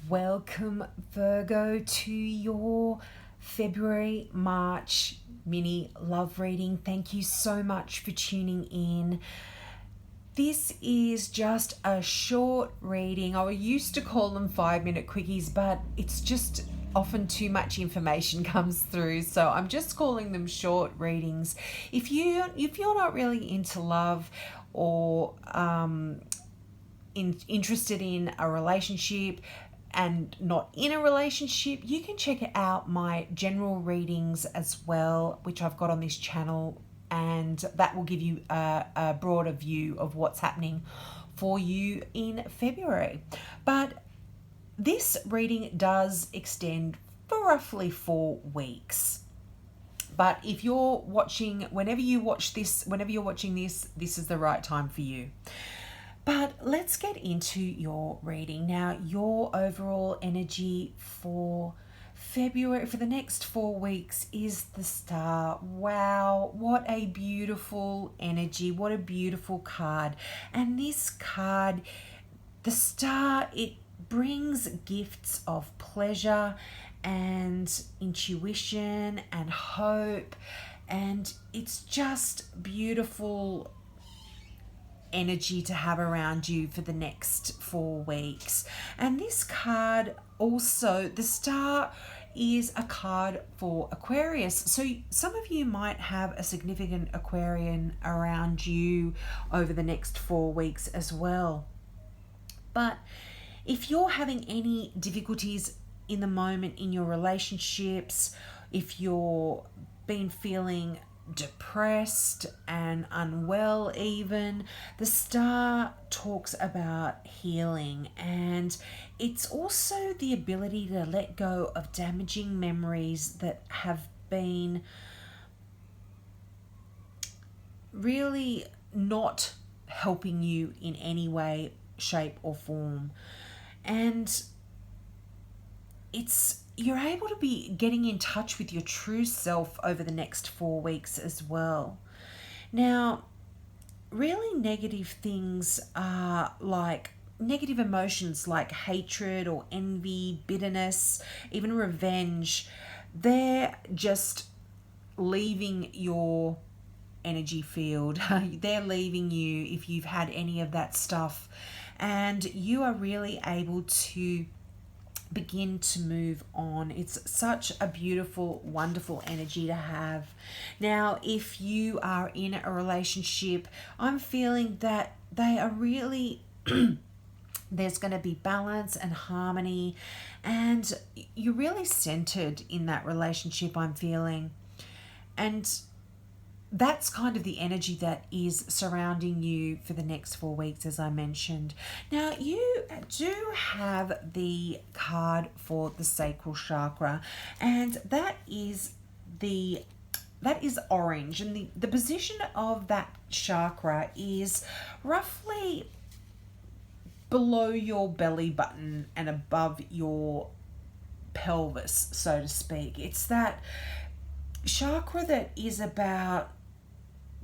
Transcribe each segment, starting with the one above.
Welcome, Virgo, to your February-March mini love reading. Thank you so much for tuning in. This is just a short reading. I used to call them 5-minute quickies, but it's just often too much information comes through, so I'm just calling them short readings. If you're not really into love or interested in a relationship and not in a relationship, you can check out my general readings as well, which I've got on this channel, and that will give you a broader view of what's happening for you in February. But this reading does extend for roughly 4 weeks. But if you're watching, whenever you're watching this, this is the right time for you. But let's get into your reading. Now, your overall energy for February, for the next 4 weeks, is the Star. Wow, what a beautiful energy. What a beautiful card. And this card, the Star, it brings gifts of pleasure and intuition and hope. And it's just beautiful energy to have around you for the next 4 weeks. And this card also, the Star, is a card for Aquarius. So some of you might have a significant Aquarian around you over the next 4 weeks as well. But if you're having any difficulties in the moment in your relationships, if you're been feeling depressed and unwell even, the Star talks about healing, and it's also the ability to let go of damaging memories that have been really not helping you in any way, shape or form. And you're able to be getting in touch with your true self over the next 4 weeks as well. Now, really negative things are like negative emotions like hatred or envy, bitterness, even revenge. They're just leaving your energy field. They're leaving you if you've had any of that stuff. And you are really able to begin to move on. It's such a beautiful, wonderful energy to have. Now, if you are in a relationship, I'm feeling that they are really there's going to be balance and harmony, and you're really centered in that relationship, I'm feeling. And that's kind of the energy that is surrounding you for the next 4 weeks, as I mentioned. Now, you do have the card for the sacral chakra, and that is orange, and the position of that chakra is roughly below your belly button and above your pelvis, so to speak. It's that chakra that is about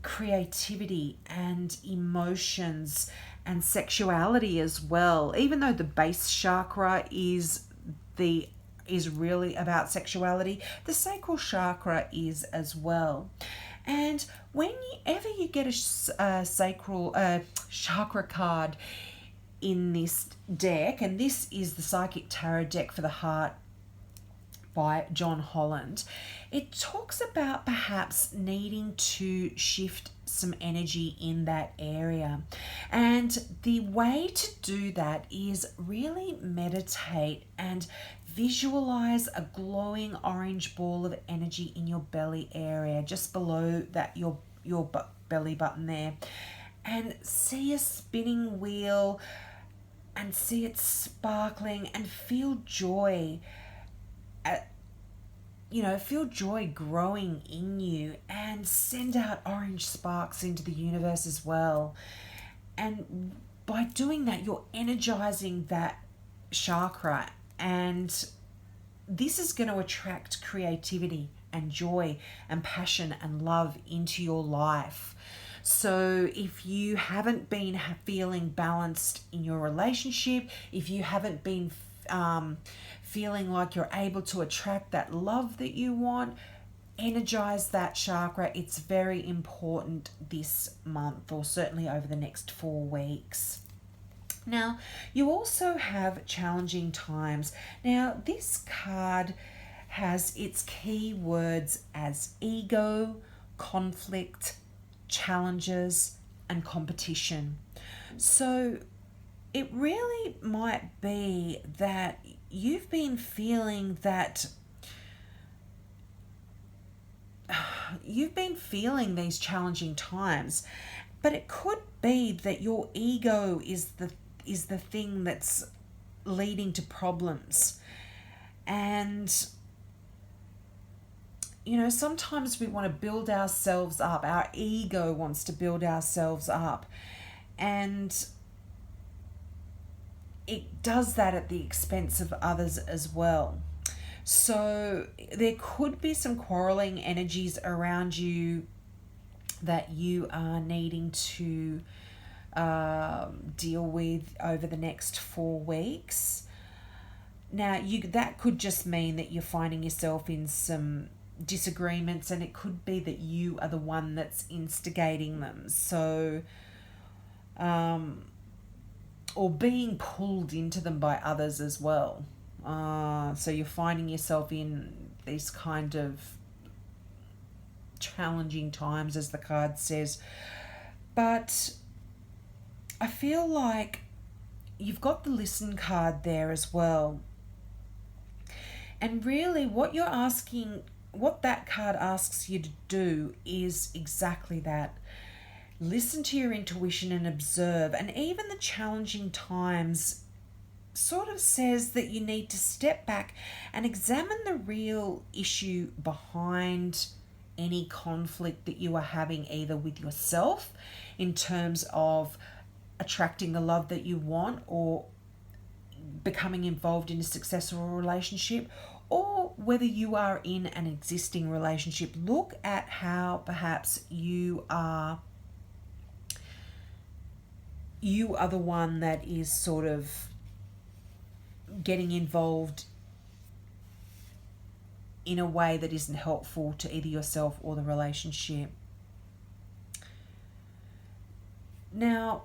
creativity and emotions and sexuality as well. Even though the base chakra is really about sexuality, the sacral chakra is as well. And whenever you get a sacral chakra card in this deck, and this is the Psychic Tarot deck for the Heart by John Holland, it talks about perhaps needing to shift some energy in that area. And the way to do that is really meditate and visualize a glowing orange ball of energy in your belly area, just below that your belly button there, and see a spinning wheel and see it sparkling and feel joy. Feel joy growing in you, and send out orange sparks into the universe as well. And by doing that, you're energizing that chakra, and this is going to attract creativity and joy and passion and love into your life. So if you haven't been feeling balanced in your relationship, if you haven't been feeling like you're able to attract that love that you want, energize that chakra. It's very important this month, or certainly over the next 4 weeks. Now, you also have challenging times. Now, this card has its key words as ego, conflict, challenges, and competition. So, it really might be that you've been feeling that these challenging times, but it could be that your ego is the thing that's leading to problems. And sometimes we want to build ourselves up. Our ego wants to build ourselves up, and it does that at the expense of others as well. So there could be some quarreling energies around you that you are needing to deal with over the next 4 weeks. Now, that could just mean that you're finding yourself in some disagreements, and it could be that you are the one that's instigating them. So, or being pulled into them by others as well. So you're finding yourself in these kind of challenging times, as the card says. But I feel like you've got the listen card there as well. And really what that card asks you to do is exactly that. Listen to your intuition and observe. And even the challenging times sort of says that you need to step back and examine the real issue behind any conflict that you are having, either with yourself in terms of attracting the love that you want, or becoming involved in a successful relationship, or whether you are in an existing relationship. Look at how perhaps you are the one that is sort of getting involved in a way that isn't helpful to either yourself or the relationship. Now,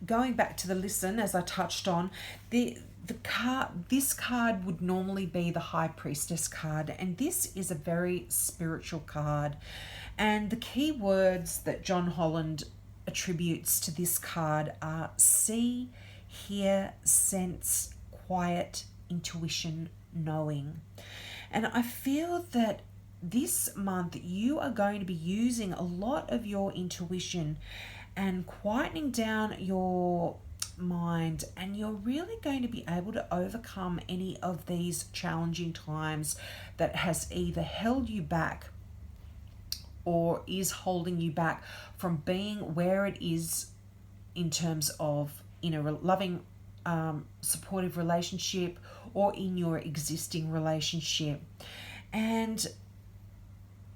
going back to the listen, as I touched on, this card would normally be the High Priestess card, and this is a very spiritual card. And the key words that John Holland attributes to this card are see, hear, sense, quiet, intuition, knowing. And I feel that this month you are going to be using a lot of your intuition and quietening down your mind, and you're really going to be able to overcome any of these challenging times that has either held you back or is holding you back from being where it is in terms of in a loving, supportive relationship, or in your existing relationship. And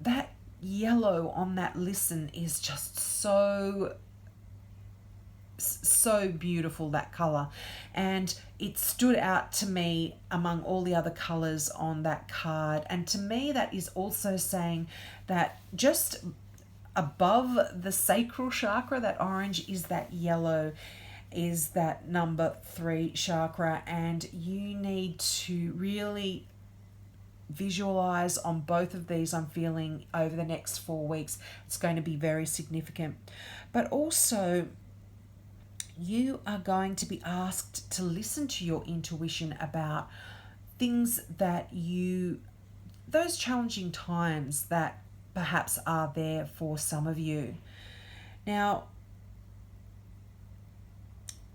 that yellow on that listen is just so beautiful, that color, and it stood out to me among all the other colors on that card. And to me, that is also saying that just above the sacral chakra, that orange, is that yellow, is that number 3 chakra. And you need to really visualize on both of these. I'm feeling over the next 4 weeks it's going to be very significant. But also, you are going to be asked to listen to your intuition about things those challenging times that perhaps are there for some of you. Now,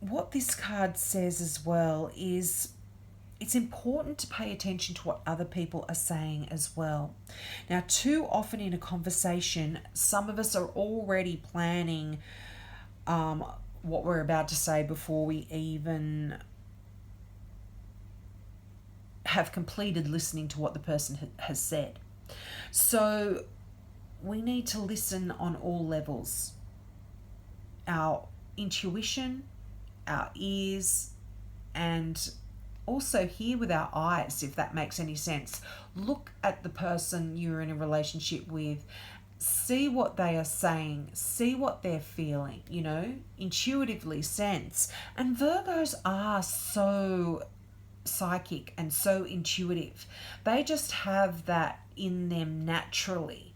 what this card says as well is it's important to pay attention to what other people are saying as well. Now, too often in a conversation, some of us are already planning what we're about to say before we even have completed listening to what the person has said. So we need to listen on all levels. Our intuition, our ears, and also hear with our eyes, if that makes any sense. Look at the person you're in a relationship with, see what they are saying, see what they're feeling, intuitively sense. And Virgos are so psychic and so intuitive. They just have that in them naturally.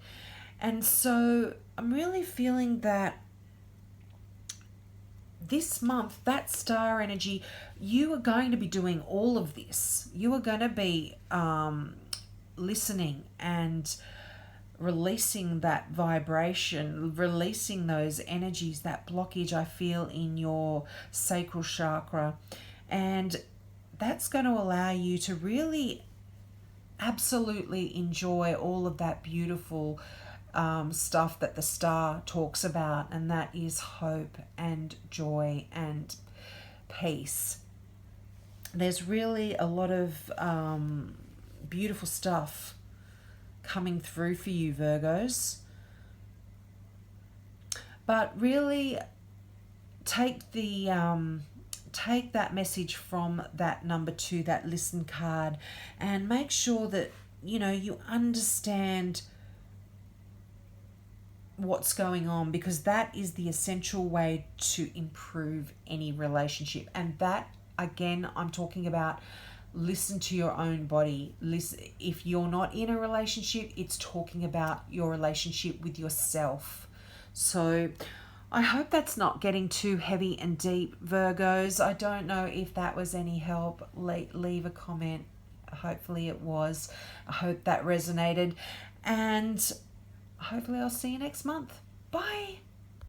And so I'm really feeling that this month, that star energy, you are going to be doing all of this. You are going to be listening and releasing that vibration, releasing those energies, that blockage I feel in your sacral chakra. And that's going to allow you to really absolutely enjoy all of that beautiful stuff that the star talks about, and that is hope and joy and peace. There's really a lot of beautiful stuff coming through for you, Virgos. But really take that message from that number 2, that listen card, and make sure that you understand what's going on, because that is the essential way to improve any relationship. And that, again, I'm talking about listen to your own body. Listen, if you're not in a relationship, it's talking about your relationship with yourself. So I hope that's not getting too heavy and deep, Virgos. I don't know if that was any help. Leave a comment. Hopefully it was. I hope that resonated. And hopefully I'll see you next month. Bye.